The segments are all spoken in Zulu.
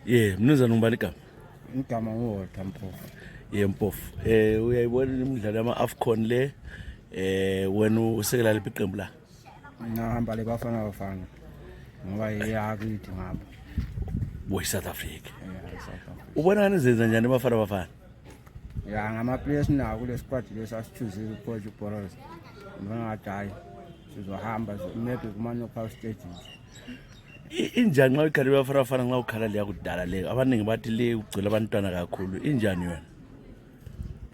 Mnumzane ngubani igama? Igama nguWalter Mpofu. Mpofu. Uyayibona imidlalo yama-AFCON le wena usekela lephi iqembu la? Ngihamba leBafana ngoba yeyakithi ngapha. South Africa. South Africa. Ubona ngani zenza njani iBafana? Ya ngama-players nawo kule squad lesasithuzile ucoach uBoros. Ngibona ngathi hayi sizohamba maybe kuma-knockout stages. Injani nxa ukhala iBafana nxa ukhala leya kudala leyo? Abaningi bathi le ugcwele abantwana kakhulu. Injani yona?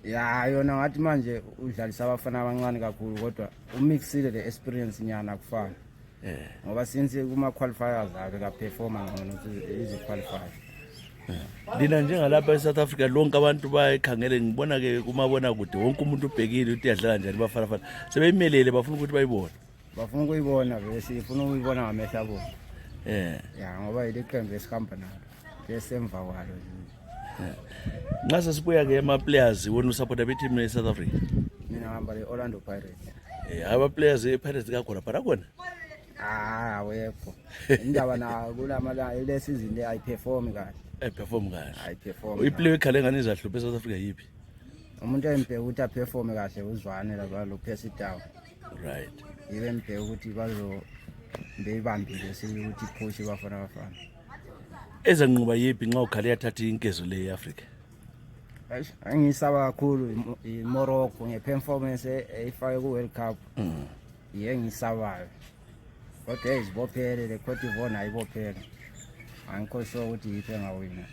Ya yona ngathi manje udlalisa abafana abancane kakhulu kodwa umixile le experience nyana kufana. Ngoba since kuma qualifiers ake ka performa ngcono izi qualifiers. Lina njengalapha eSouth Africa lonke abantu bayikhangele ngibona ke kumabona kude wonke umuntu ubhekile uthi yadlala njani iBafana. Sebeyimelele bafuna ukuthi bayibone. Bafuna ukuyibona bese sifuna ukuyibona ngamehla abo. Ya ngoba iqembu esihamba nalo lesemva kwalo. Nxa sesibuya ke ama-players wona usupporta be-team e-South Africa? Mina ngihamba le-Orlando Pirates. Aba-players e-Pirates kakhona phana khona? Awekho. Indaba na kulamala ile season le ayiperform kahle. Ayiperform kahle. Ayiperform. Iplayer ekhale ngani izahluphe e-South Africa yiphi? Umuntu embheka ukuthi aperform kahle uzwane laba lo Pesitown. Right. Yibe embheka ukuthi bazo beyibambile ukuthi push iBafana. Eza nquba yiphi nxa ukhale yathatha inkezo le e-Africa? Angisaba kakhulu iMorocco ngeperformance eyifake ku-World Cup. Ngisabayo. Kodwa izibophele le Cote d'Ivoire ayibophele. Angikho sure ukuthi yiphi engawina.